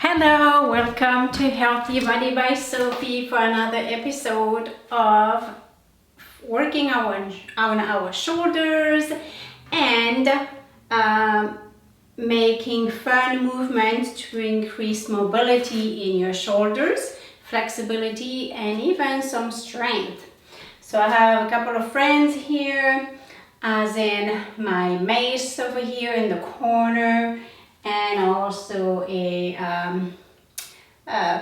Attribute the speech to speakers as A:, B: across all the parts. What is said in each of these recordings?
A: Hello, welcome to Healthy Body by Sophie for another episode of working on our shoulders and making fun movements to increase mobility in your shoulders, flexibility, and even some strength. So I have a couple of friends here, as in my Mace over here in the corner, and also a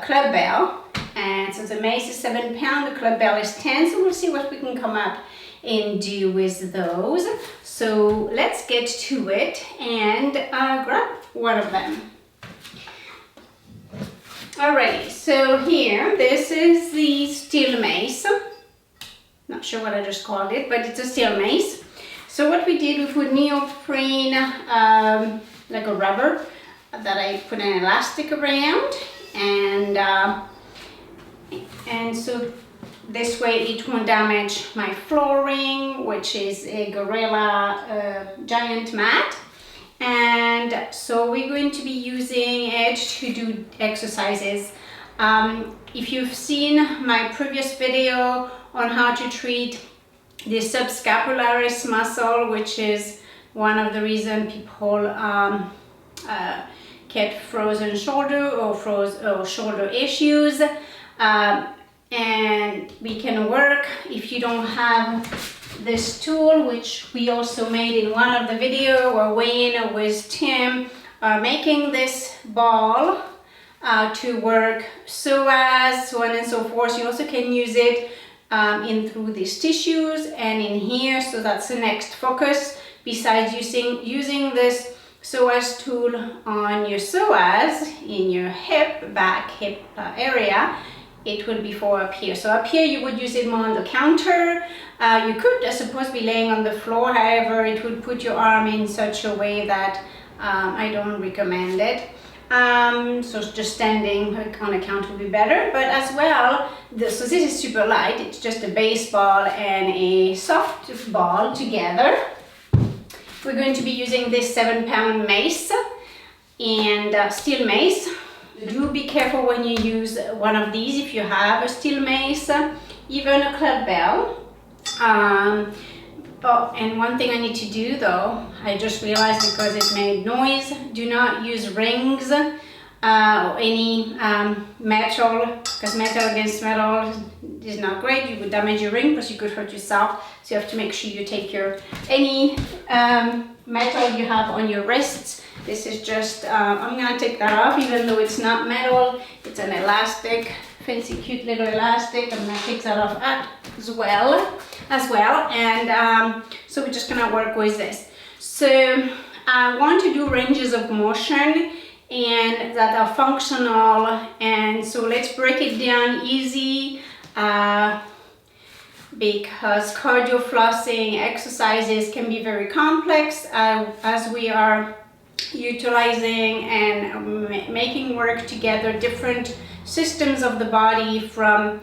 A: club bell. And so the Mace is 7 pounds, the club bell is 10, so we'll see what we can come up and do with those. So let's get to it and grab one of them. Alrighty, so here, this is the steel mace. Not sure what I just called it, but it's a steel mace. So what we did, we put neoprene, like a rubber that I put an elastic around, and so this way it won't damage my flooring, which is a Gorilla giant mat. And so we're going to be using it to do exercises. If you've seen my previous video on how to treat the subscapularis muscle, which is one of the reasons people get frozen shoulder or shoulder issues, and we can work, if you don't have this tool, which we also made in one of the video, where Wayne with Tim are making this ball to work psoas, so on and so forth. You also can use it in through these tissues and in here, so that's the next focus. Besides using this psoas tool on your psoas in your back hip area, it will be for up here. So up here you would use it more on the counter. You could, I suppose, be laying on the floor. However, it would put your arm in such a way that I don't recommend it. So just standing on a counter would be better. But as well, so this is super light. It's just a baseball and a soft ball together. We're going to be using this 7 pound mace and steel mace. Do be careful when you use one of these if you have a steel mace, even a club bell. Oh, and one thing I need to do though, I just realized because it made noise, do not use rings or any metal, because metal against metal is not great. You would damage your ring, because you could hurt yourself. So you have to make sure you take any metal you have on your wrists. This is just, I'm gonna take that off, even though it's not metal, it's an elastic, fancy cute little elastic. I'm gonna take that off as well. And so we're just gonna work with this. So I want to do ranges of motion and that are functional, and so let's break it down easy, because cardio flossing exercises can be very complex as we are utilizing and making work together different systems of the body, from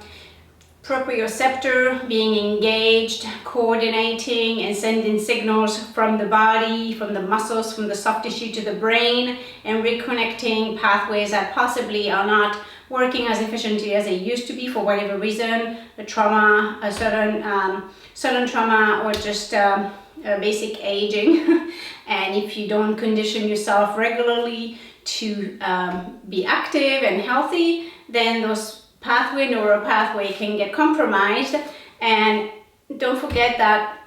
A: proprioceptor being engaged, coordinating and sending signals from the body, from the muscles, from the soft tissue to the brain, and reconnecting pathways that possibly are not working as efficiently as they used to be for whatever reason, a trauma, a sudden trauma, or just basic aging. And if you don't condition yourself regularly to be active and healthy, then those neural pathway can get compromised. And don't forget that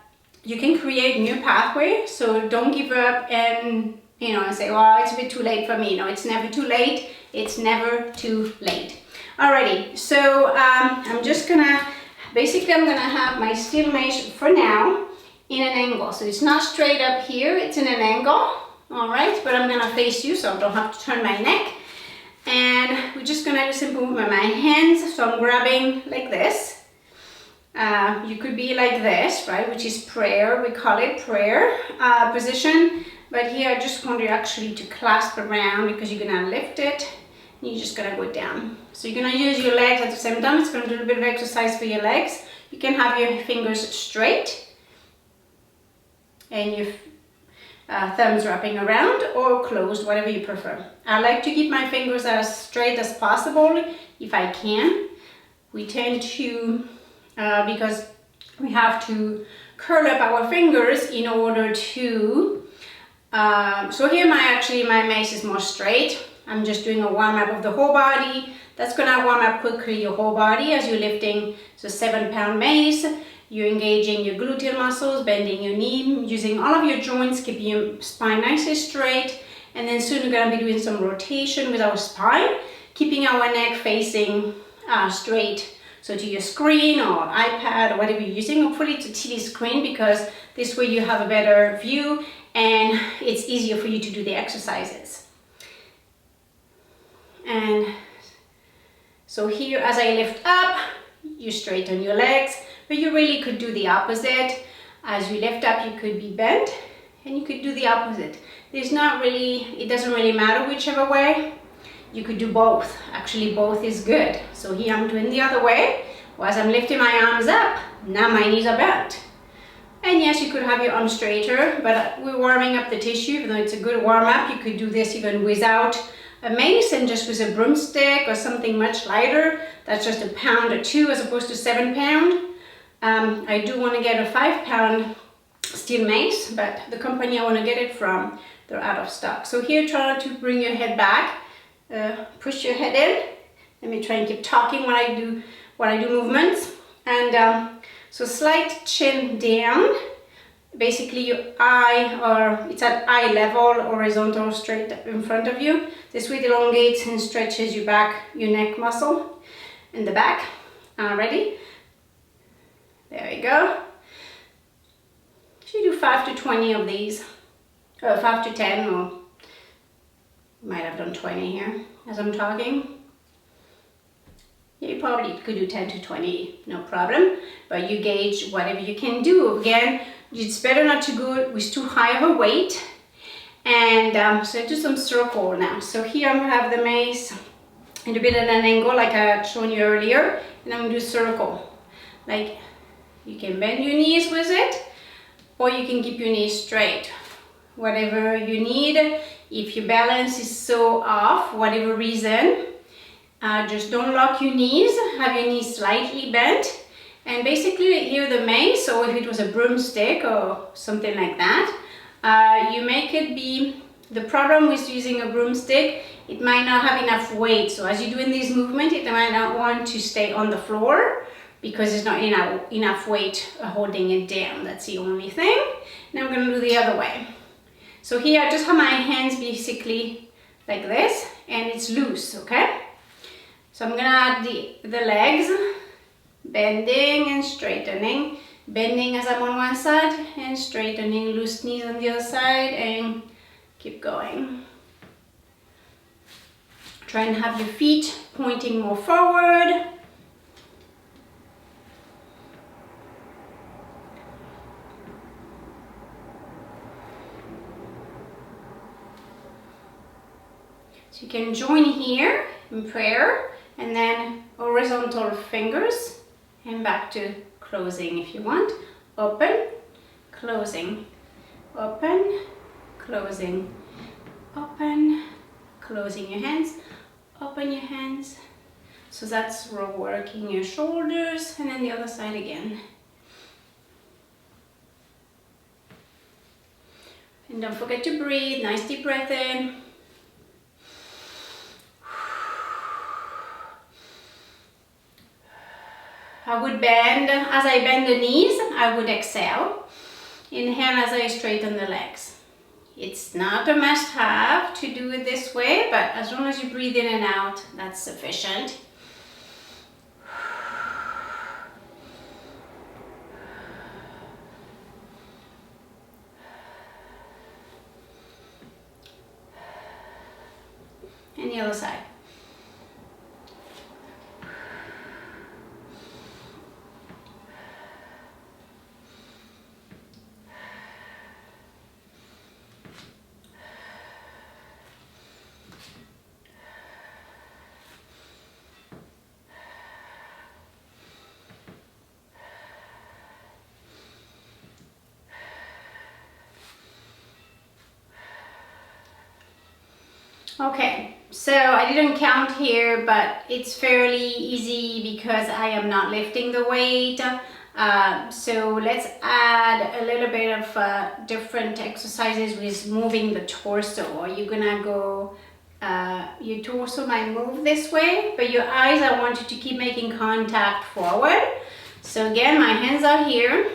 A: you can create new pathway, so don't give up and say, well, it's a bit too late for me. No, it's never too late. It's never too late. Alrighty, so I'm gonna have my steel mace for now in an angle. So it's not straight up here, it's in an angle. All right, but I'm gonna face you so I don't have to turn my neck. And we're just gonna do simple movement with my hands. So I'm grabbing like this. You could be like this, right? Which is prayer, we call it prayer position. But here I just want you actually to clasp around, because you're gonna lift it and you're just gonna go down. So you're gonna use your legs at the same time. It's gonna do a bit of exercise for your legs. You can have your fingers straight and your thumbs wrapping around or closed, whatever you prefer. I like to keep my fingers as straight as possible if I can. We tend to, because we have to curl up our fingers in order to, so here my mace is more straight. I'm just doing a warm-up of the whole body. That's gonna warm up quickly your whole body as you're lifting the 7-pound mace. You're engaging your gluteal muscles, bending your knee, using all of your joints, keeping your spine nice and straight. And then soon we're gonna be doing some rotation with our spine, keeping our neck facing straight. So to your screen or iPad or whatever you're using, hopefully it's a TV screen, because this way you have a better view and it's easier for you to do the exercises. And so here, as I lift up, you straighten your legs, but you really could do the opposite. As you lift up, you could be bent, and you could do the opposite. There's not really, it doesn't really matter whichever way. You could do both. Actually, both is good. So here I'm doing the other way. As I'm lifting my arms up, now my knees are bent. And yes, you could have your arms straighter, but we're warming up the tissue. Even though it's a good warm-up, you could do this even without a mace and just with a broomstick or something much lighter. That's just 1 pound or 2 as opposed to 7 pound. I do want to get a 5-pound steel mace, but the company I want to get it from, they're out of stock. So here, try to bring your head back, push your head in. Let me try and keep talking when I do movements. And so slight chin down. Basically your eye, or it's at eye level, horizontal, straight in front of you. This way it elongates and stretches your back, your neck muscle in the back. Ready? There we go. Should do 5 to 20 of these, or 5 to 10, or might have done 20 here as I'm talking. Yeah, you probably could do 10 to 20, no problem, but you gauge whatever you can do. Again, it's better not to go with too high of a weight. And so do some circle now. So here I'm gonna have the mace in a bit at an angle like I had shown you earlier, and I'm gonna do circle. Like, you can bend your knees with it, or you can keep your knees straight. Whatever you need. If your balance is so off, whatever reason, just don't lock your knees, have your knees slightly bent. And basically here the mace, or if it was a broomstick or something like that, you make it be, the problem with using a broomstick, it might not have enough weight. So as you're doing this movement, it might not want to stay on the floor because there's not enough weight holding it down. That's the only thing. Now I'm going to do the other way. So here I just have my hands basically like this, and it's loose, okay? So I'm going to add the legs, bending and straightening. Bending as I'm on one side and straightening, loose knees on the other side, and keep going. Try and have your feet pointing more forward. So you can join here in prayer, and then horizontal fingers, and back to closing if you want. Open, closing, open, closing, open, closing your hands, open your hands. So that's working your shoulders, and then the other side again. And don't forget to breathe, nice deep breath in. I would bend, as I bend the knees, I would exhale. Inhale as I straighten the legs. It's not a must-have to do it this way, but as long as you breathe in and out, that's sufficient. And the other side. Okay, so I didn't count here, but it's fairly easy because I am not lifting the weight. So let's add a little bit of different exercises with moving the torso. You're gonna go, your torso might move this way, but your eyes, I want you to keep making contact forward. So again, my hands are here.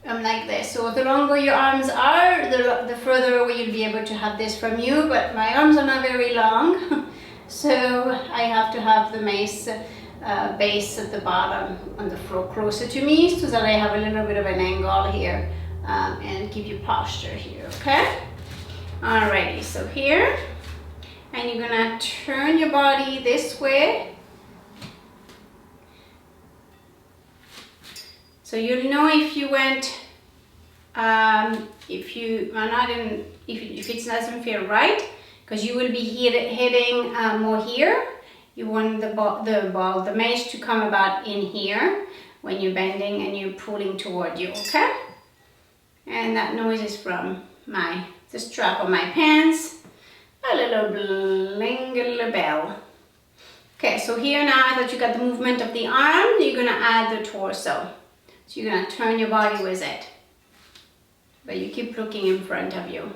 A: I'm like this. So the longer your arms are, the further away you'll be able to have this from you, but my arms are not very long. So I have to have the mace base at the bottom on the floor closer to me so that I have a little bit of an angle here and keep your posture here, okay? Alrighty, so here, and you're gonna turn your body this way. So you'll know if you went, if you are not in, if it doesn't feel right, because you will be hitting more here. You want the mace to come about in here when you're bending and you're pulling toward you, okay? And that noise is from the strap of my pants, a little bling, a little bell. Okay, so here now that you got the movement of the arm, you're gonna add the torso. So you're gonna turn your body with it, but you keep looking in front of you.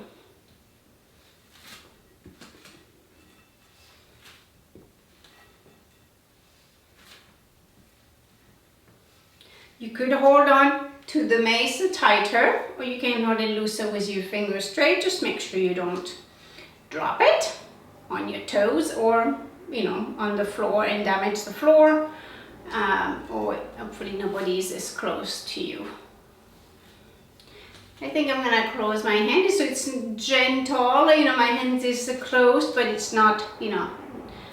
A: You could hold on to the mace tighter, or you can hold it looser with your fingers straight. Just make sure you don't drop it on your toes or, you know, on the floor and damage the floor. Or hopefully nobody is this close to you. I think I'm gonna close my hand so it's gentle. You know, my hand is closed, but it's not, you know,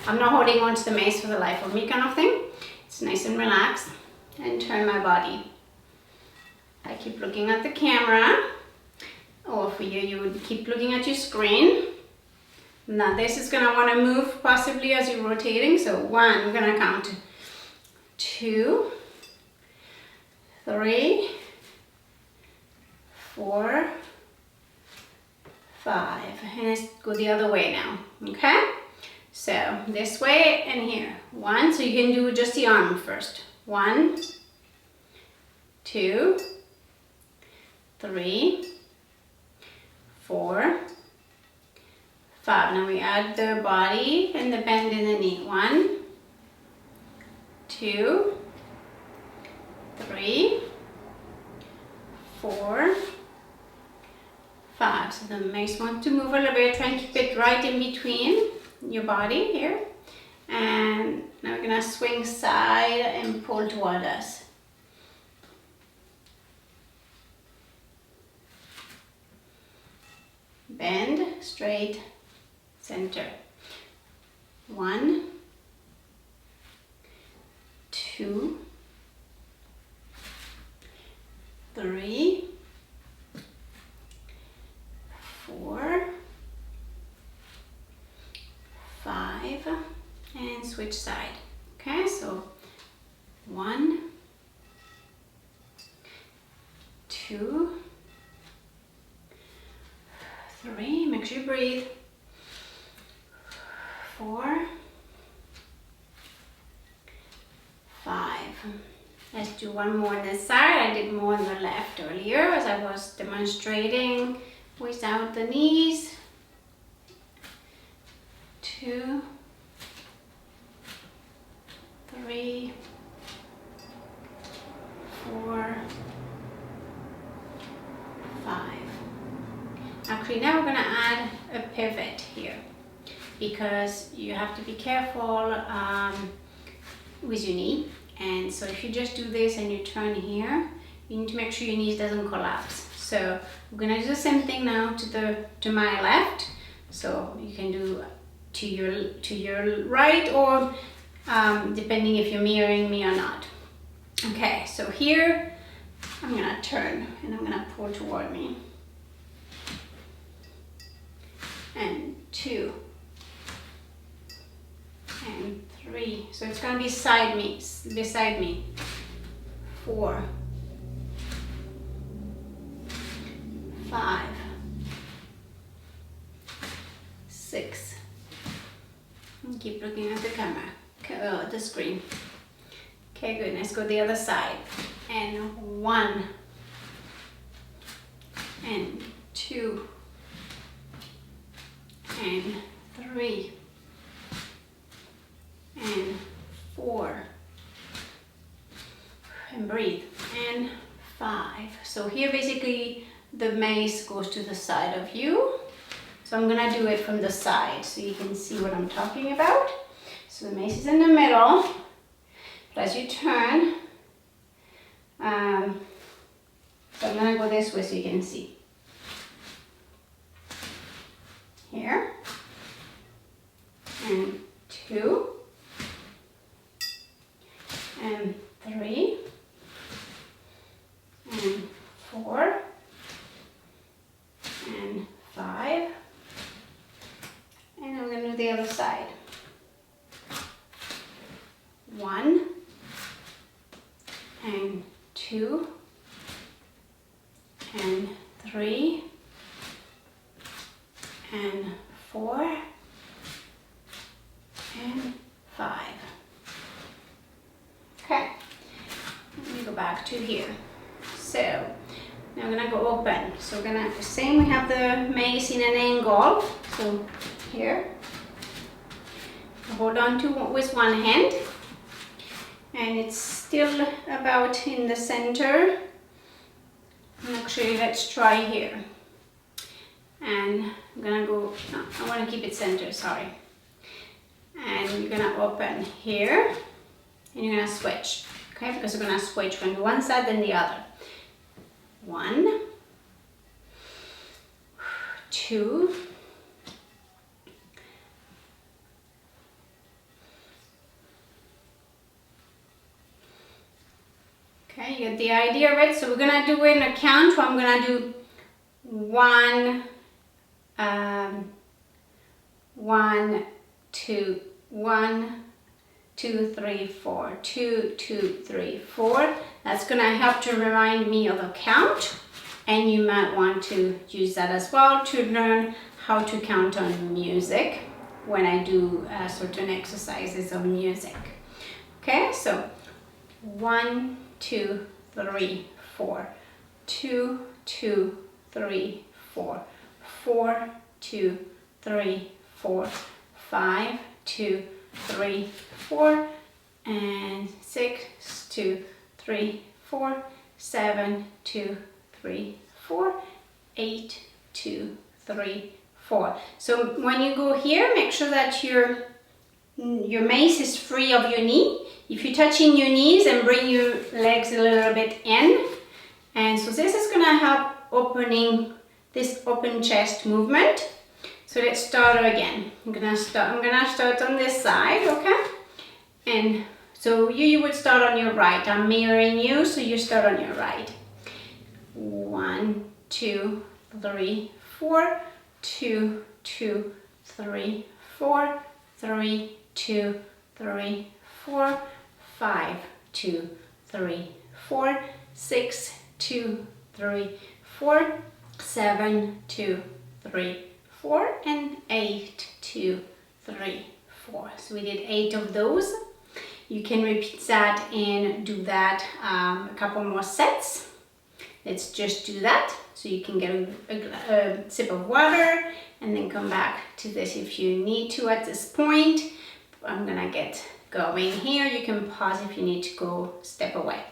A: I'm not holding on to the mace for the life of me kind of thing. It's nice and relaxed. And turn my body. I keep looking at the camera. Or for you, you would keep looking at your screen. Now this is gonna wanna move possibly as you're rotating. So 1, we're gonna count 2, 3, 4, 5. And let's go the other way now, okay? So this way and here. 1, so you can do just the arm first. 1, 2, 3, 4, 5. Now we add the body and the bend in the knee. 1, 2, 3, 4, 5. So the mace wants to move a little bit. Try and keep it right in between your body here. And now we're gonna swing side and pull toward us. Bend, straight, center. 1, 2, 3, 4, 5. And switch side. Okay, so 1, 2, 3. Make sure you breathe. 4, 5. Let's do one more on this side. I did more on the left earlier as I was demonstrating without the knees. 2, 3, 4, 5. Actually, now we're going to add a pivot here because you have to be careful with your knee. And so if you just do this and you turn here, you need to make sure your knees doesn't collapse. So we're going to do the same thing now to my left. So you can do to your right or depending if you're mirroring me or not. Okay, so here I'm gonna turn and I'm gonna pull toward me. And 2 and 3. So it's gonna be beside me. 4, 5, 6. And keep looking at the camera, the screen. Okay, good. Let's go the other side. And 1, and 2, and 3, and 4, and breathe, and 5. So here basically the mace goes to the side of you. So I'm gonna do it from the side so you can see what I'm talking about. So the mace is in the middle, but as you turn, so I'm gonna go this way so you can see. Here, and 2, and 3, and 4, and 5, and I'm going to do the other side. 1, and 2, and 3, and 4, and 5. Okay, let me go back to here. So now I'm gonna go open. So we're gonna the same. We have the mace in an angle. So here, hold on to with one hand, and it's still about in the center. And actually, let's try here. And I'm gonna go. No, I want to keep it centered. Sorry. And you're gonna open here, and you're gonna switch. Okay, because we're gonna switch from one side then the other. 1, 2, okay, you get the idea, right? So we're gonna do in a count. I'm gonna do 1, 1, 2, 1, 2, 3, 4, 2, 2, 3, 4. That's gonna help to remind me of a count, and you might want to use that as well to learn how to count on music when I do certain exercises of music. Okay, so 1, 2, 3, 4, 2, 2, 3, 4, 4, 2, 3, 4, 5, 2, 3, 4, and 6, 2, 3, 4, 7, 2, 3, 4, 8, 2, 3, 4. So when you go here, make sure that your mace is free of your knee. If you're touching your knees, and bring your legs a little bit in. And so this is gonna help opening this open chest movement. So let's start again. I'm gonna start on this side, okay? And so you would start on your right. I'm mirroring you, so you start on your right. 1, 2, 3, 4, 2, 2, 3, 4, 3, 2, 3, 4, 5, 2, 3, 4, 6, 2, 3, 4, 7, 2, 3, 4, and 8, 2, 3, 4. So we did 8 of those. You can repeat that and do that a couple more sets. Let's just do that. So you can get a sip of water and then come back to this if you need to at this point. I'm gonna get going here. You can pause if you need to go step away.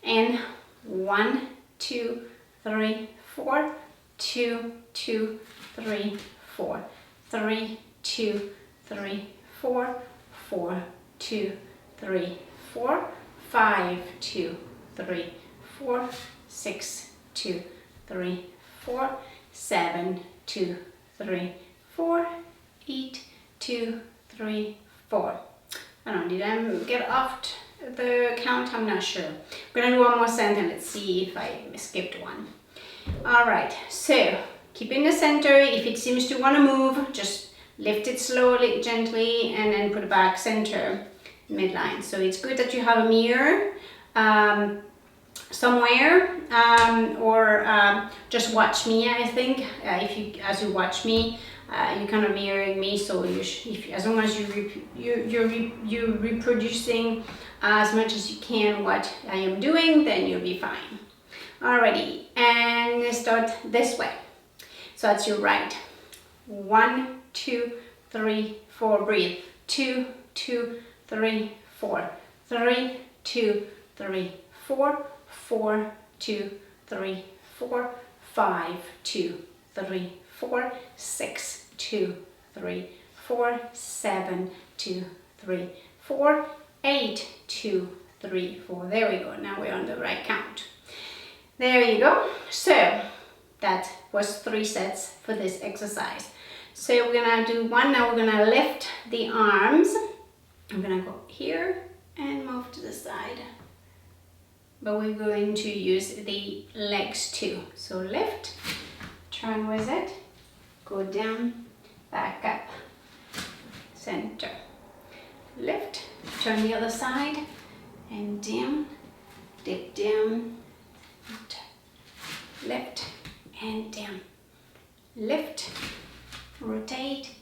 A: And 1, 2, 3, 4, 2, 2, 3, 4, 3, 2, 3, 4, 4, 2, 3, 4, 5, 2, 3, 4, 6, 2, 3, 4, 7, 2, 3, 4, 8, 2, 3, 4. I don't know, did I get off the count? I'm not sure. We're gonna do one more set and let's see if I skipped one. All right, so keep in the center. If it seems to want to move, just lift it slowly, gently, and then put it back center, midline. So it's good that you have a mirror somewhere, or just watch me. I think as you watch me, you're kind of mirroring me, so as long as you're reproducing as much as you can what I am doing, then you'll be fine. Alrighty, and let's start this way. So that's your right. 1, 2, 3, 4. Breathe. 2, 2, 3, 4. 3, 2, 3, 4. 4, 2, 3, 4. 5, 2, 3, 4. 6, 2, 3, 4. 7, 2, 3, 4. 8, 2, 3, 4. There we go. Now we're on the right count. There you go. So that was 3 sets for this exercise. So we're gonna do one. Now we're gonna lift the arms. I'm gonna go here and move to the side. But we're going to use the legs too. So lift, turn with it, go down, back up, center. Lift, turn the other side, and down, dip down, lift, and down. Lift, rotate,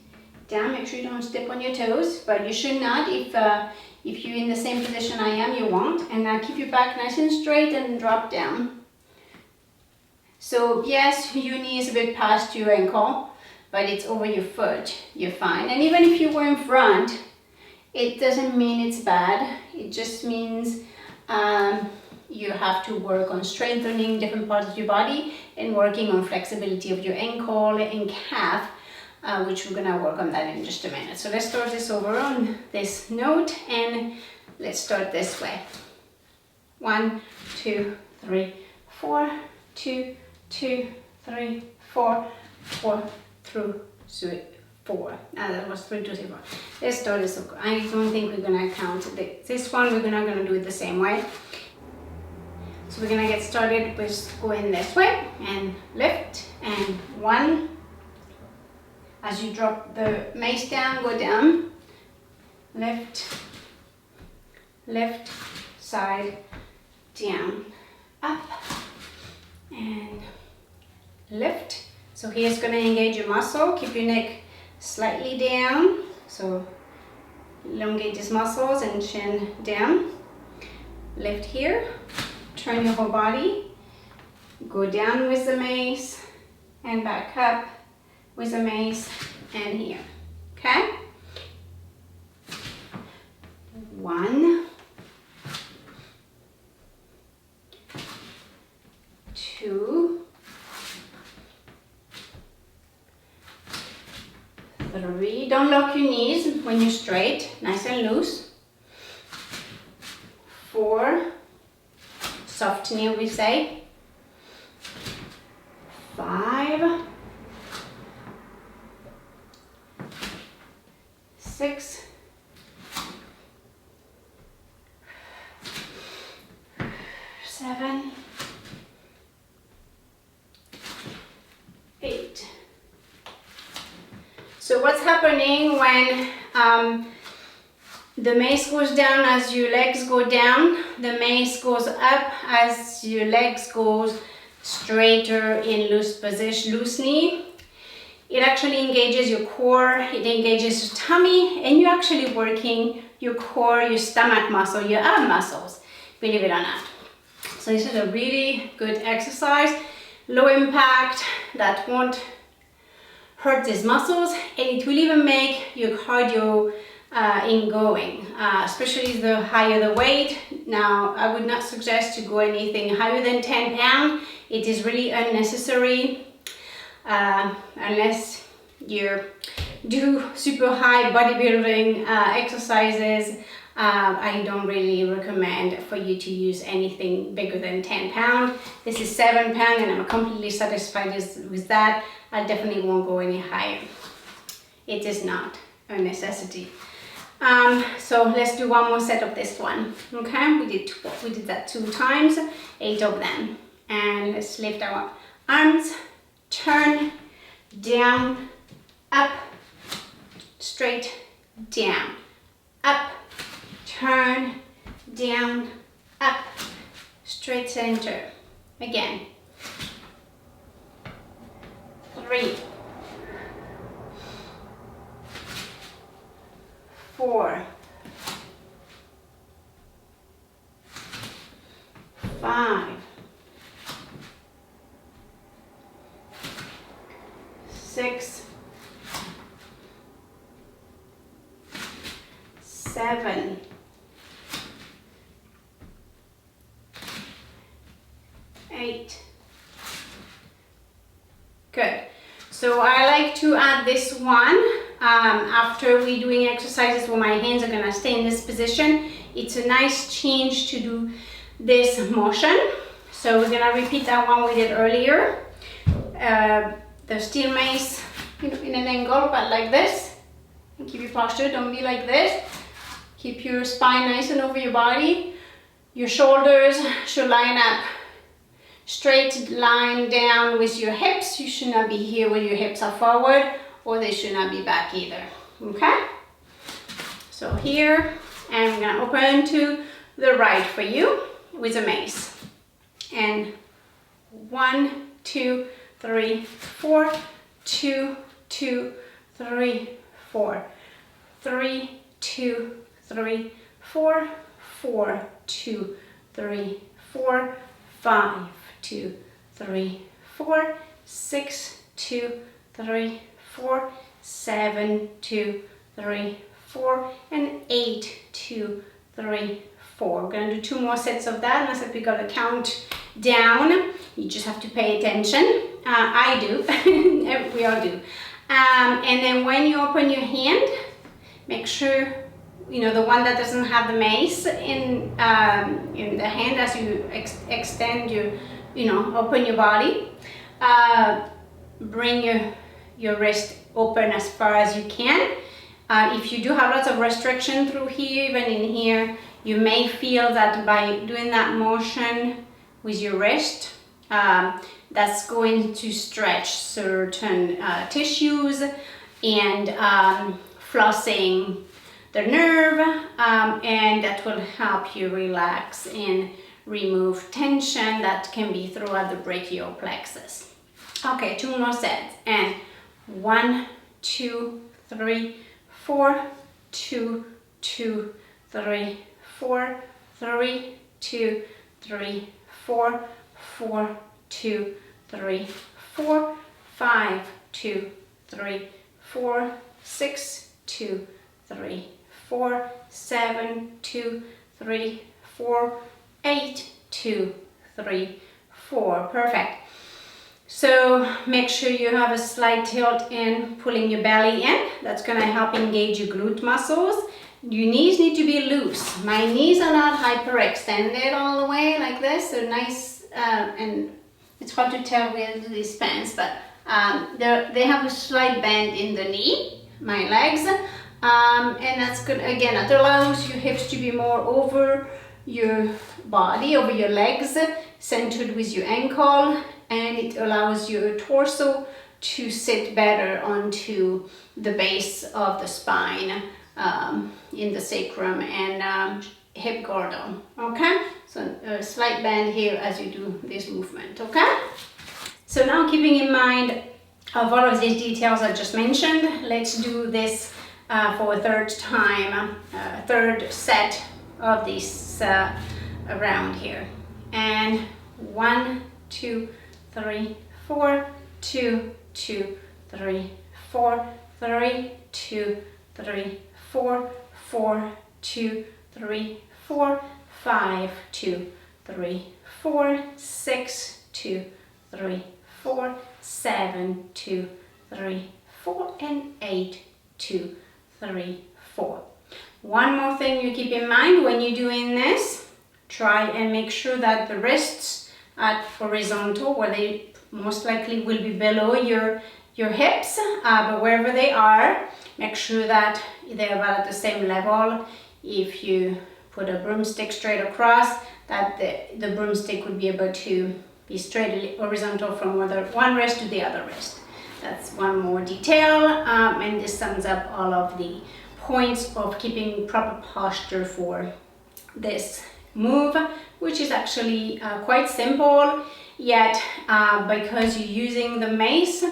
A: down. Make sure you don't step on your toes, but you should not. If you're in the same position I am, you won't. And now keep your back nice and straight and drop down. So yes, your knee is a bit past your ankle, but it's over your foot. You're fine. And even if you were in front, it doesn't mean it's bad. It just means you have to work on strengthening different parts of your body and working on flexibility of your ankle and calf, which we're gonna work on that in just a minute. So let's start this over on this note, and let's start this way. 1, 2, 3, 4, 2, 2, 3, 4, 4 through 4. That was 3, 2, 3, 4. Let's start this over. I don't think we're gonna count this one. We're not gonna do it the same way. So we're gonna get started with going this way and lift, and 1. As you drop the mace down, go down, lift, lift, side, down, up, and lift. So here's going to engage your muscle. Keep your neck slightly down, so elongate these muscles and chin down. Lift here, turn your whole body, go down with the mace, and back up with a mace, and here. Okay? 1, 2, 3. Don't lock your knees when you're straight, nice and loose. 4, soft knee we say. 5, 6, 7, 8. So what's happening when the mace goes down as your legs go down, the mace goes up as your legs goes straighter in loose position, loose knee? It actually engages your core, it engages your tummy, and you're actually working your core, your stomach muscle, your ab muscles, believe it or not. So this is a really good exercise, low impact, that won't hurt these muscles, and it will even make your cardio going, especially the higher the weight. Now, I would not suggest to go anything higher than 10 pounds. It is really unnecessary. Unless you do super high bodybuilding exercises, I don't really recommend for you to use anything bigger than 10 pounds. This is 7 pounds and I'm completely satisfied with that. I definitely won't go any higher. It is not a necessity. So let's do one more set of this one. Okay, we did that 2 times, 8 of them. And let's lift our arms. Turn, down, up, straight, down, up, turn, down, up, straight center. Again. 3, 4, 5, 6, 7, 8. Good. So I like to add this one after we're doing exercises where my hands are going to stay in this position. It's a nice change to do this motion. So we're going to repeat that one we did earlier. The steel mace in an angle, but like this. And keep your posture, don't be like this. Keep your spine nice and over your body. Your shoulders should line up. Straight line down with your hips. You should not be here when your hips are forward, or they should not be back either. Okay? So here, and I'm going to open to the right for you with a mace. And 1, 2, 3, 4, 2, 2, 3, 4, 3, 2, 3, 4, 4, 2, 3, 4, 5, 2, 3, 4, 6, 2, 3, 4, 7, 2, 3, 4, and 8, 2, 3, 4. We're going to do 2 more sets of that, unless I pick up the count down. You just have to pay attention. I do. We all do. And then when you open your hand, make sure the one that doesn't have the mace in the hand as you extend your, open your body. Bring your wrist open as far as you can. If you do have lots of restriction through here, even in here, you may feel that by doing that motion with your wrist, that's going to stretch certain tissues and flossing the nerve, and that will help you relax and remove tension that can be throughout the brachial plexus. Okay, 2 more sets, and 1, 2, 3, 4, 2, 2, 3, 4, 3, 2, 3, 4, 4, 2, 3, 4, 5, 2, 3, 4, 6, 2, 3, 4, 7, 2, 3, 4, 8, 2, 3, 4. Perfect. So make sure you have a slight tilt in pulling your belly in. That's going to help engage your glute muscles. Your knees need to be loose. My knees are not hyperextended all the way like this. They're nice, and it's hard to tell with these pants, but they have a slight bend in the knee, my legs. And that's good. Again, that allows your hips to be more over your body, over your legs, centered with your ankle, and it allows your torso to sit better onto the base of the spine, in the sacrum and hip girdle. Okay, so a slight bend here as you do this movement. Okay, so now keeping in mind of all of these details I just mentioned, let's do this for a third time, third set of this round here. And 1, 2, 3, 4, 2, 2, 3, 4, 3, 2, 3, 4, 4, 2, 3, 4, 5, 2, 3, 4, 6, 2, 3, 4, 7, 2, 3, 4, and 8, 2, 3, 4. One more thing you keep in mind when you're doing this, try and make sure that the wrists are horizontal, where they most likely will be below your hips, but wherever they are, make sure that they're about at the same level. If you put a broomstick straight across, that the broomstick would be able to be straight horizontal from one wrist to the other wrist. That's one more detail, and this sums up all of the points of keeping proper posture for this move, which is actually quite simple, yet because you're using the mace,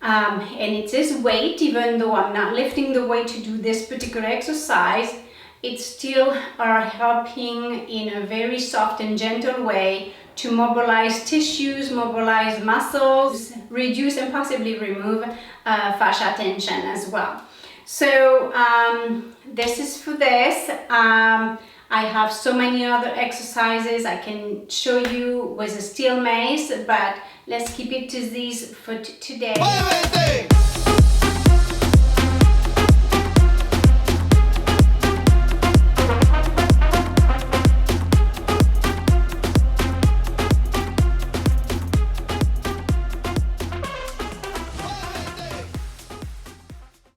A: and it is weight, even though I'm not lifting the weight to do this particular exercise, it still are helping in a very soft and gentle way to mobilize tissues, mobilize muscles, reduce and possibly remove fascia tension as well. So this is for this. I have so many other exercises I can show you with a steel mace, but let's keep it to these for today.